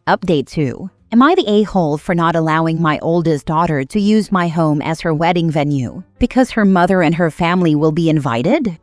Update 2. Am I the a-hole for not allowing my oldest daughter to use my home as her wedding venue because her mother and her family will be invited?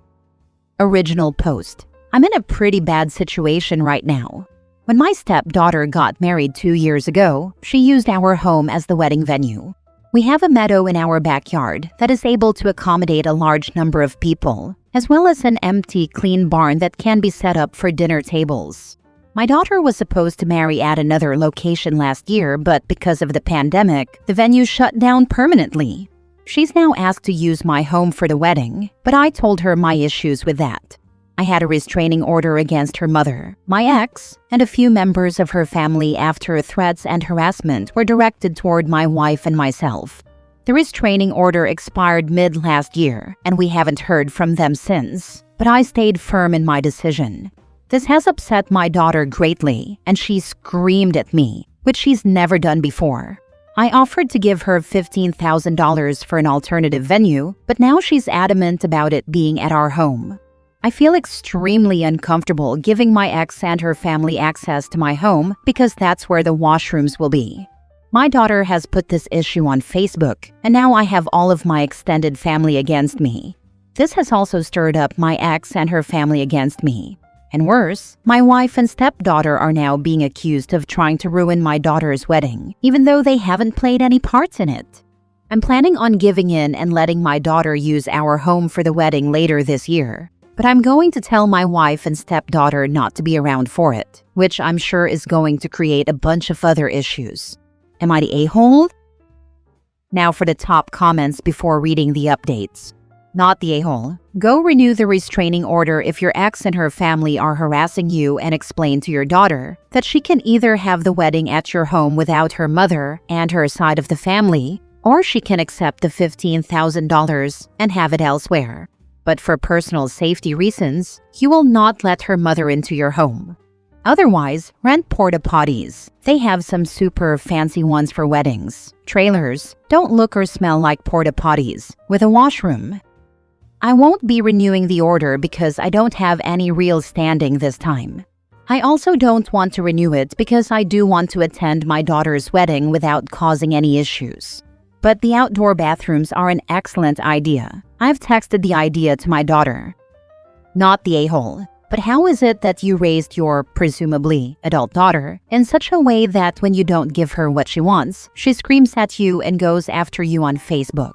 Original post. I'm in a pretty bad situation right now. When my stepdaughter got married 2 years ago, she used our home as the wedding venue. We have a meadow in our backyard that is able to accommodate a large number of people, as well as an empty, clean barn that can be set up for dinner tables. My daughter was supposed to marry at another location last year, but because of the pandemic, the venue shut down permanently. She's now asked to use my home for the wedding, but I told her my issues with that. I had a restraining order against her mother, my ex, and a few members of her family after threats and harassment were directed toward my wife and myself. The restraining order expired mid-last year, and we haven't heard from them since, but I stayed firm in my decision. This has upset my daughter greatly, and she screamed at me, which she's never done before. I offered to give her $15,000 for an alternative venue, but now she's adamant about it being at our home. I feel extremely uncomfortable giving my ex and her family access to my home because that's where the washrooms will be. My daughter has put this issue on Facebook, and now I have all of my extended family against me. This has also stirred up my ex and her family against me. And worse, my wife and stepdaughter are now being accused of trying to ruin my daughter's wedding, even though they haven't played any parts in it. I'm planning on giving in and letting my daughter use our home for the wedding later this year. But I'm going to tell my wife and stepdaughter not to be around for it, which I'm sure is going to create a bunch of other issues. Am I the a-hole? Now for the top comments before reading the updates. Not the a-hole. Go renew the restraining order if your ex and her family are harassing you, and explain to your daughter that she can either have the wedding at your home without her mother and her side of the family, or she can accept the $15,000 and have it elsewhere. But for personal safety reasons, you will not let her mother into your home. Otherwise, rent porta potties. They have some super fancy ones for weddings. Trailers don't look or smell like porta potties, with a washroom. I won't be renewing the order because I don't have any real standing this time. I also don't want to renew it because I do want to attend my daughter's wedding without causing any issues. But the outdoor bathrooms are an excellent idea. I've texted the idea to my daughter. Not the a-hole. But how is it that you raised your, presumably, adult daughter in such a way that when you don't give her what she wants, she screams at you and goes after you on Facebook?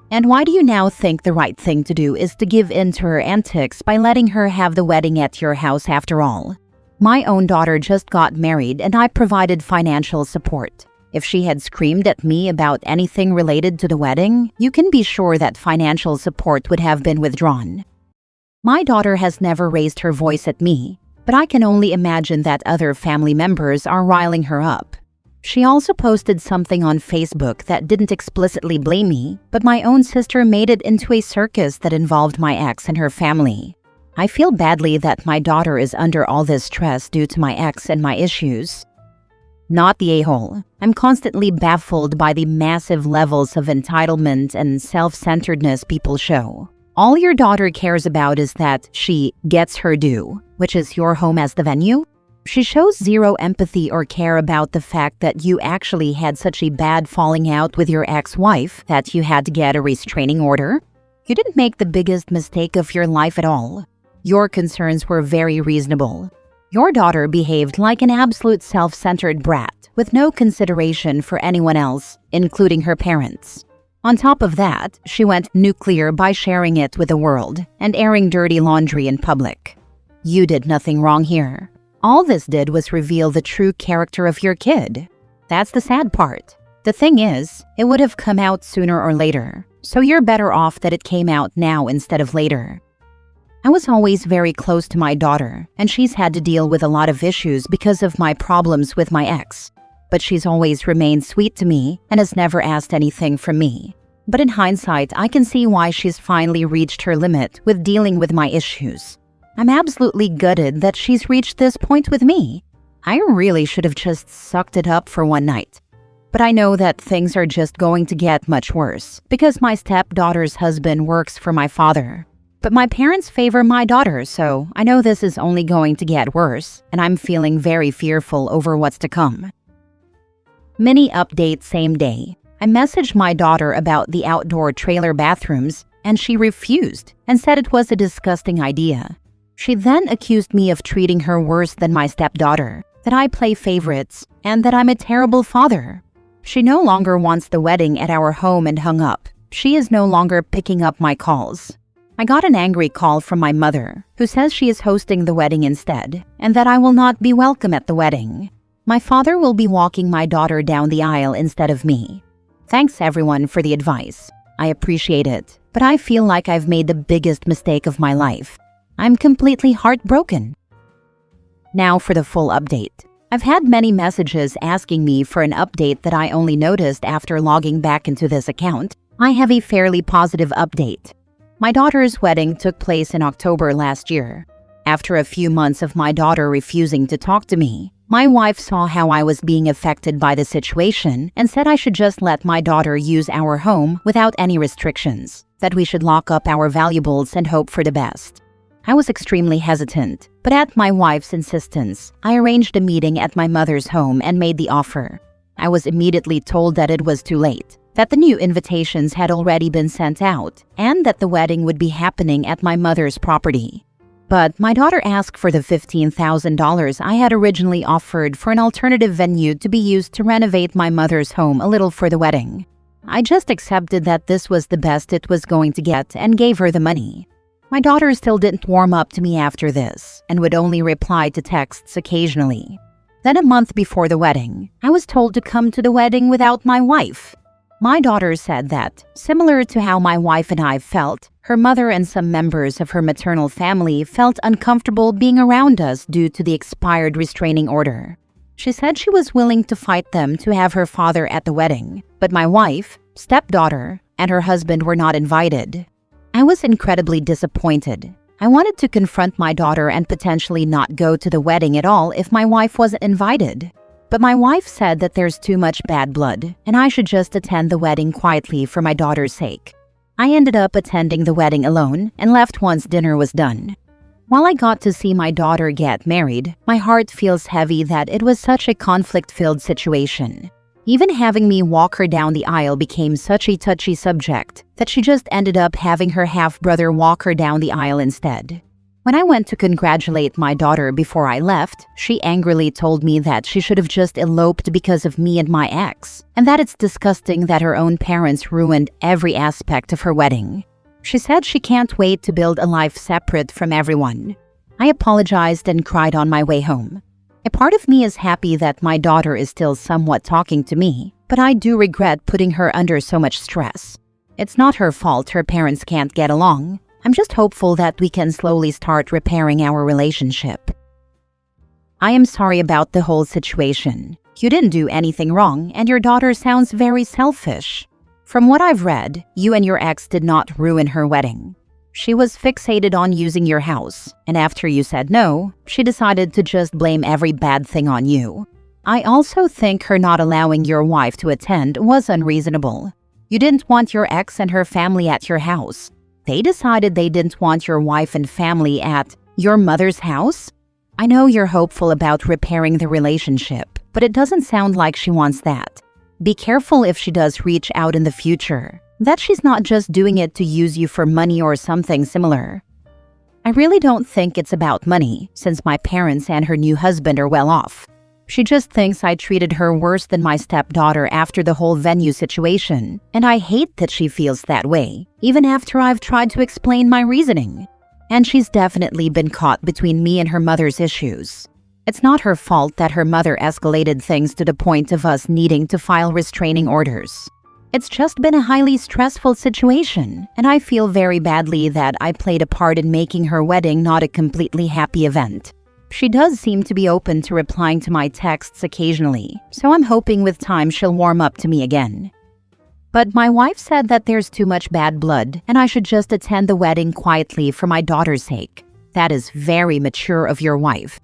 And why do you now think the right thing to do is to give in to her antics by letting her have the wedding at your house after all? My own daughter just got married and I provided financial support. If she had screamed at me about anything related to the wedding, you can be sure that financial support would have been withdrawn. My daughter has never raised her voice at me, but I can only imagine that other family members are riling her up. She also posted something on Facebook that didn't explicitly blame me, but my own sister made it into a circus that involved my ex and her family. I feel badly that my daughter is under all this stress due to my ex and my issues. Not the a-hole. I'm constantly baffled by the massive levels of entitlement and self-centeredness people show. All your daughter cares about is that she gets her due, which is your home as the venue. She shows zero empathy or care about the fact that you actually had such a bad falling out with your ex-wife that you had to get a restraining order. You didn't make the biggest mistake of your life at all. Your concerns were very reasonable. Your daughter behaved like an absolute self-centered brat with no consideration for anyone else, including her parents. On top of that, she went nuclear by sharing it with the world and airing dirty laundry in public. You did nothing wrong here. All this did was reveal the true character of your kid. That's the sad part. The thing is, it would have come out sooner or later, so you're better off that it came out now instead of later. I was always very close to my daughter, and she's had to deal with a lot of issues because of my problems with my ex. But she's always remained sweet to me and has never asked anything from me. But in hindsight, I can see why she's finally reached her limit with dealing with my issues. I'm absolutely gutted that she's reached this point with me. I really should have just sucked it up for one night. But I know that things are just going to get much worse because my stepdaughter's husband works for my father. But my parents favor my daughter, so I know this is only going to get worse, and I'm feeling very fearful over what's to come. Mini update same day. I messaged my daughter about the outdoor trailer bathrooms, and she refused and said it was a disgusting idea. She then accused me of treating her worse than my stepdaughter, that I play favorites, and that I'm a terrible father. She no longer wants the wedding at our home and hung up. She is no longer picking up my calls. I got an angry call from my mother, who says she is hosting the wedding instead, and that I will not be welcome at the wedding. My father will be walking my daughter down the aisle instead of me. Thanks everyone for the advice. I appreciate it, but I feel like I've made the biggest mistake of my life. I'm completely heartbroken. Now for the full update. I've had many messages asking me for an update that I only noticed after logging back into this account. I have a fairly positive update. My daughter's wedding took place in October last year. After a few months of my daughter refusing to talk to me, my wife saw how I was being affected by the situation and said I should just let my daughter use our home without any restrictions, that we should lock up our valuables and hope for the best. I was extremely hesitant, but at my wife's insistence, I arranged a meeting at my mother's home and made the offer. I was immediately told that it was too late, that the new invitations had already been sent out, and that the wedding would be happening at my mother's property. But my daughter asked for the $15,000 I had originally offered for an alternative venue to be used to renovate my mother's home a little for the wedding. I just accepted that this was the best it was going to get and gave her the money. My daughter still didn't warm up to me after this and would only reply to texts occasionally. Then a month before the wedding, I was told to come to the wedding without my wife. My daughter said that, similar to how my wife and I felt, her mother and some members of her maternal family felt uncomfortable being around us due to the expired restraining order. She said she was willing to fight them to have her father at the wedding, but my wife, stepdaughter, and her husband were not invited. I was incredibly disappointed. I wanted to confront my daughter and potentially not go to the wedding at all if my wife wasn't invited. But my wife said that there's too much bad blood, and I should just attend the wedding quietly for my daughter's sake. I ended up attending the wedding alone and left once dinner was done. While I got to see my daughter get married, my heart feels heavy that it was such a conflict-filled situation. Even having me walk her down the aisle became such a touchy subject that she just ended up having her half-brother walk her down the aisle instead. When I went to congratulate my daughter before I left, she angrily told me that she should have just eloped because of me and my ex, and that it's disgusting that her own parents ruined every aspect of her wedding. She said she can't wait to build a life separate from everyone. I apologized and cried on my way home. A part of me is happy that my daughter is still somewhat talking to me, but I do regret putting her under so much stress. It's not her fault her parents can't get along. I'm just hopeful that we can slowly start repairing our relationship. I am sorry about the whole situation. You didn't do anything wrong, and your daughter sounds very selfish. From what I've read, you and your ex did not ruin her wedding. She was fixated on using your house, and after you said no, she decided to just blame every bad thing on you. I also think her not allowing your wife to attend was unreasonable. You didn't want your ex and her family at your house. They decided they didn't want your wife and family at your mother's house? I know you're hopeful about repairing the relationship, but it doesn't sound like she wants that. Be careful if she does reach out in the future, that she's not just doing it to use you for money or something similar. I really don't think it's about money, since my parents and her new husband are well off. She just thinks I treated her worse than my stepdaughter after the whole venue situation, and I hate that she feels that way, even after I've tried to explain my reasoning. And she's definitely been caught between me and her mother's issues. It's not her fault that her mother escalated things to the point of us needing to file restraining orders. It's just been a highly stressful situation, and I feel very badly that I played a part in making her wedding not a completely happy event. She does seem to be open to replying to my texts occasionally, so I'm hoping with time she'll warm up to me again. But my wife said that there's too much bad blood and I should just attend the wedding quietly for my daughter's sake. That is very mature of your wife.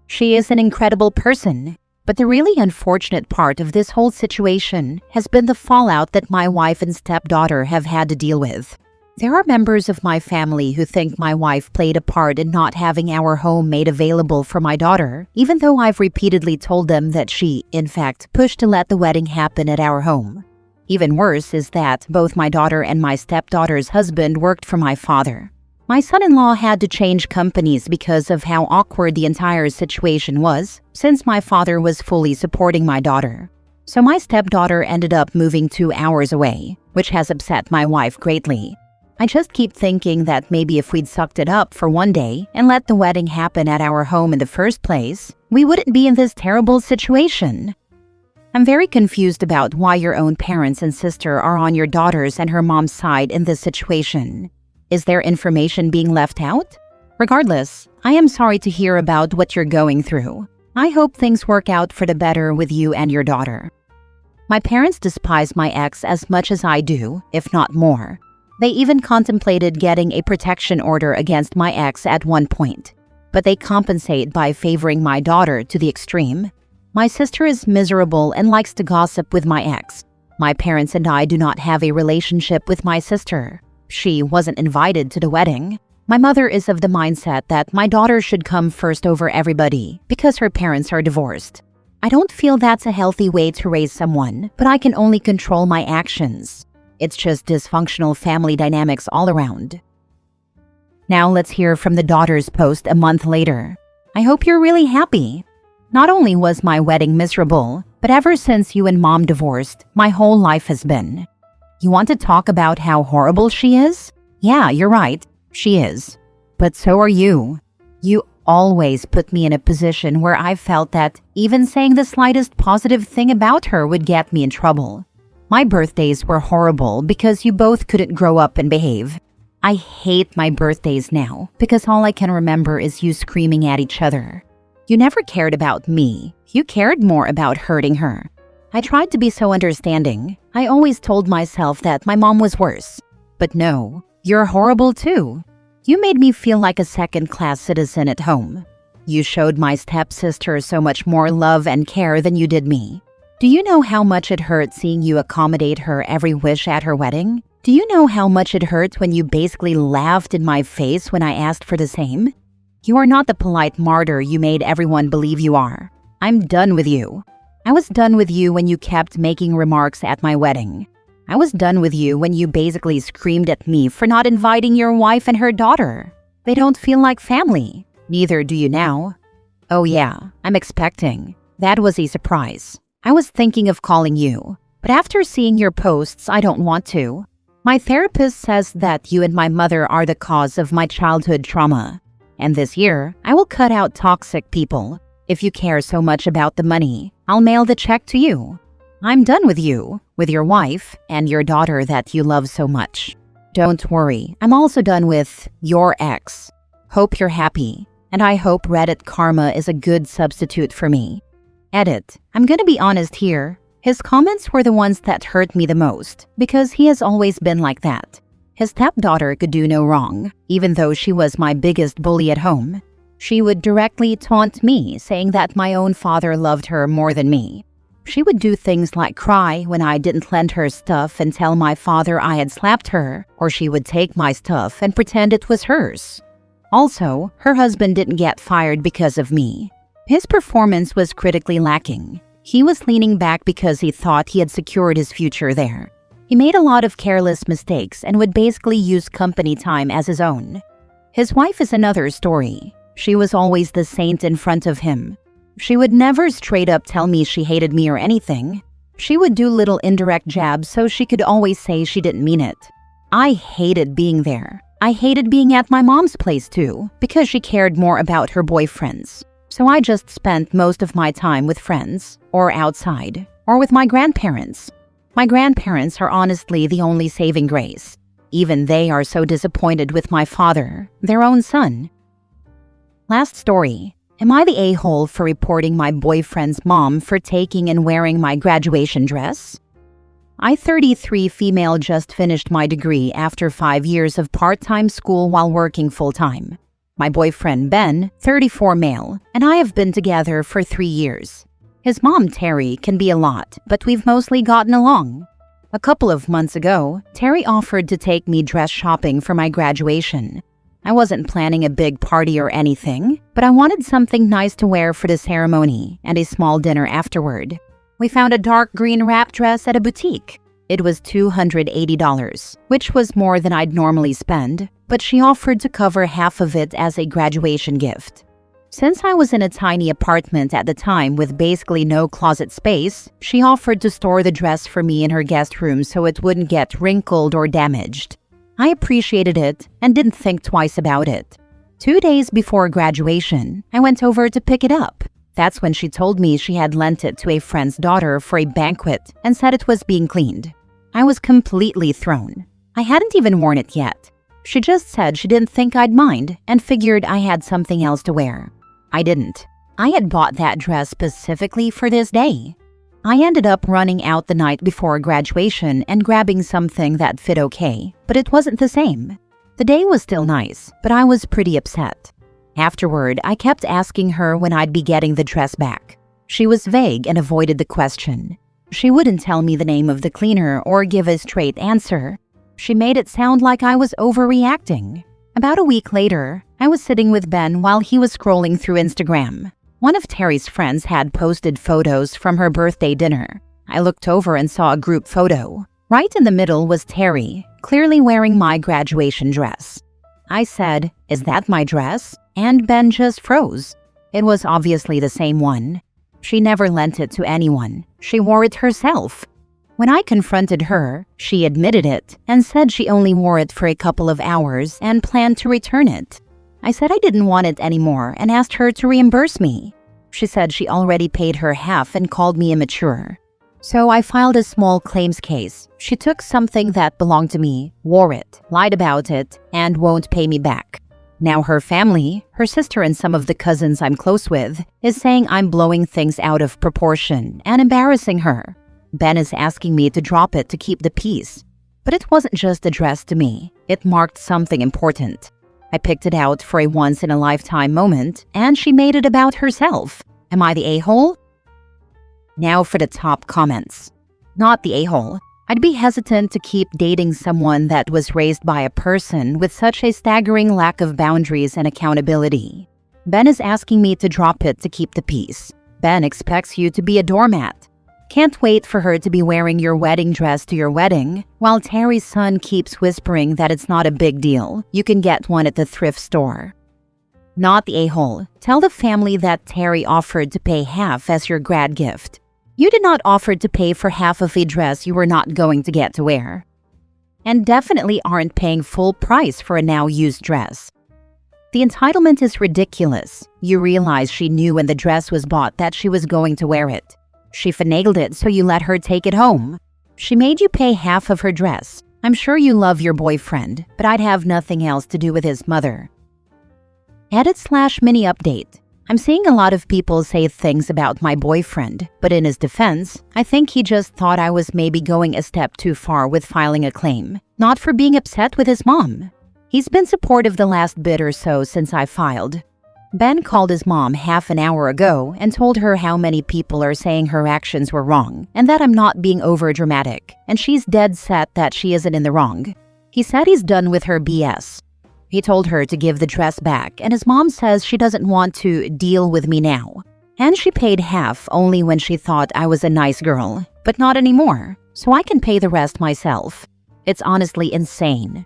She is an incredible person, but the really unfortunate part of this whole situation has been the fallout that my wife and stepdaughter have had to deal with. There are members of my family who think my wife played a part in not having our home made available for my daughter, even though I've repeatedly told them that she, in fact, pushed to let the wedding happen at our home. Even worse is that both my daughter and my stepdaughter's husband worked for my father. My son-in-law had to change companies because of how awkward the entire situation was, since my father was fully supporting my daughter. So my stepdaughter ended up moving 2 hours away, which has upset my wife greatly. I just keep thinking that maybe if we'd sucked it up for one day and let the wedding happen at our home in the first place, we wouldn't be in this terrible situation. I'm very confused about why your own parents and sister are on your daughter's and her mom's side in this situation. Is there information being left out? Regardless, I am sorry to hear about what you're going through. I hope things work out for the better with you and your daughter. My parents despise my ex as much as I do, if not more. They even contemplated getting a protection order against my ex at one point, but they compensate by favoring my daughter to the extreme. My sister is miserable and likes to gossip with my ex. My parents and I do not have a relationship with my sister. She wasn't invited to the wedding. My mother is of the mindset that my daughter should come first over everybody because her parents are divorced. I don't feel that's a healthy way to raise someone, but I can only control my actions. It's just dysfunctional family dynamics all around. Now let's hear from the daughter's post a month later. I hope you're really happy. Not only was my wedding miserable, but ever since you and mom divorced, my whole life has been. You want to talk about how horrible she is? Yeah, you're right. She is. But so are you. You always put me in a position where I felt that even saying the slightest positive thing about her would get me in trouble. My birthdays were horrible because you both couldn't grow up and behave. I hate my birthdays now because all I can remember is you screaming at each other. You never cared about me. You cared more about hurting her. I tried to be so understanding. I always told myself that my mom was worse. But no, you're horrible too. You made me feel like a second-class citizen at home. You showed my stepsister so much more love and care than you did me. Do you know how much it hurt seeing you accommodate her every wish at her wedding? Do you know how much it hurt when you basically laughed in my face when I asked for the same? You are not the polite martyr you made everyone believe you are. I'm done with you. I was done with you when you kept making remarks at my wedding. I was done with you when you basically screamed at me for not inviting your wife and her daughter. They don't feel like family. Neither do you now. Oh yeah, I'm expecting. That was a surprise. I was thinking of calling you, but after seeing your posts, I don't want to. My therapist says that you and my mother are the cause of my childhood trauma. And this year, I will cut out toxic people. If you care so much about the money, I'll mail the check to you. I'm done with you, with your wife, and your daughter that you love so much. Don't worry, I'm also done with your ex. Hope you're happy, and I hope Reddit karma is a good substitute for me. Edit. I'm gonna be honest here. His comments were the ones that hurt me the most, because he has always been like that. His stepdaughter could do no wrong, even though she was my biggest bully at home. She would directly taunt me, saying that my own father loved her more than me. She would do things like cry when I didn't lend her stuff and tell my father I had slapped her, or she would take my stuff and pretend it was hers. Also, her husband didn't get fired because of me. His performance was critically lacking. He was leaning back because he thought he had secured his future there. He made a lot of careless mistakes and would basically use company time as his own. His wife is another story. She was always the saint in front of him. She would never straight up tell me she hated me or anything. She would do little indirect jabs so she could always say she didn't mean it. I hated being there. I hated being at my mom's place too, because she cared more about her boyfriends. So I just spent most of my time with friends, or outside, or with my grandparents. My grandparents are honestly the only saving grace. Even they are so disappointed with my father, their own son. Last story. Am I the a-hole for reporting my boyfriend's mom for taking and wearing my graduation dress? I, 33 female, just finished my degree after 5 years of part-time school while working full-time. My boyfriend, Ben, 34 male, and I have been together for 3 years. His mom, Terry, can be a lot, but we've mostly gotten along. A couple of months ago, Terry offered to take me dress shopping for my graduation. I wasn't planning a big party or anything, but I wanted something nice to wear for the ceremony and a small dinner afterward. We found a dark green wrap dress at a boutique. It was $280, which was more than I'd normally spend, but she offered to cover half of it as a graduation gift. Since I was in a tiny apartment at the time with basically no closet space, she offered to store the dress for me in her guest room so it wouldn't get wrinkled or damaged. I appreciated it and didn't think twice about it. 2 days before graduation, I went over to pick it up. That's when she told me she had lent it to a friend's daughter for a banquet and said it was being cleaned. I was completely thrown. I hadn't even worn it yet. She just said she didn't think I'd mind and figured I had something else to wear. I didn't. I had bought that dress specifically for this day. I ended up running out the night before graduation and grabbing something that fit okay, but it wasn't the same. The day was still nice, but I was pretty upset. Afterward, I kept asking her when I'd be getting the dress back. She was vague and avoided the question. She wouldn't tell me the name of the cleaner or give a straight answer. She made it sound like I was overreacting. About a week later, I was sitting with Ben while he was scrolling through Instagram. One of Terry's friends had posted photos from her birthday dinner. I looked over and saw a group photo. Right in the middle was Terry, clearly wearing my graduation dress. I said, "Is that my dress?" And Ben just froze. It was obviously the same one. She never lent it to anyone. She wore it herself. When I confronted her, she admitted it and said she only wore it for a couple of hours and planned to return it. I said I didn't want it anymore and asked her to reimburse me. She said she already paid her half and called me immature. So I filed a small claims case. She took something that belonged to me, wore it, lied about it, and won't pay me back. Now her family, her sister and some of the cousins I'm close with, is saying I'm blowing things out of proportion and embarrassing her. Ben is asking me to drop it to keep the peace. But it wasn't just addressed to me. It marked something important. I picked it out for a once-in-a-lifetime moment, and she made it about herself. Am I the a-hole? Now for the top comments. Not the a-hole. I'd be hesitant to keep dating someone that was raised by a person with such a staggering lack of boundaries and accountability. Ben is asking me to drop it to keep the peace. Ben expects you to be a doormat. Can't wait for her to be wearing your wedding dress to your wedding, while Terry's son keeps whispering that it's not a big deal. You can get one at the thrift store. Not the a-hole. Tell the family that Terry offered to pay half as your grad gift. You did not offer to pay for half of a dress you were not going to get to wear. And definitely aren't paying full price for a now used dress. The entitlement is ridiculous. You realize she knew when the dress was bought that she was going to wear it. She finagled it so you let her take it home. She made you pay half of her dress. I'm sure you love your boyfriend, but I'd have nothing else to do with his mother. Edit/mini update. I'm seeing a lot of people say things about my boyfriend, but in his defense, I think he just thought I was maybe going a step too far with filing a claim, not for being upset with his mom. He's been supportive the last bit or so since I filed. Ben called his mom half an hour ago and told her how many people are saying her actions were wrong and that I'm not being overdramatic, and she's dead set that she isn't in the wrong. He said he's done with her BS. He told her to give the dress back, and his mom says she doesn't want to deal with me now. And she paid half only when she thought I was a nice girl, but not anymore, so I can pay the rest myself. It's honestly insane.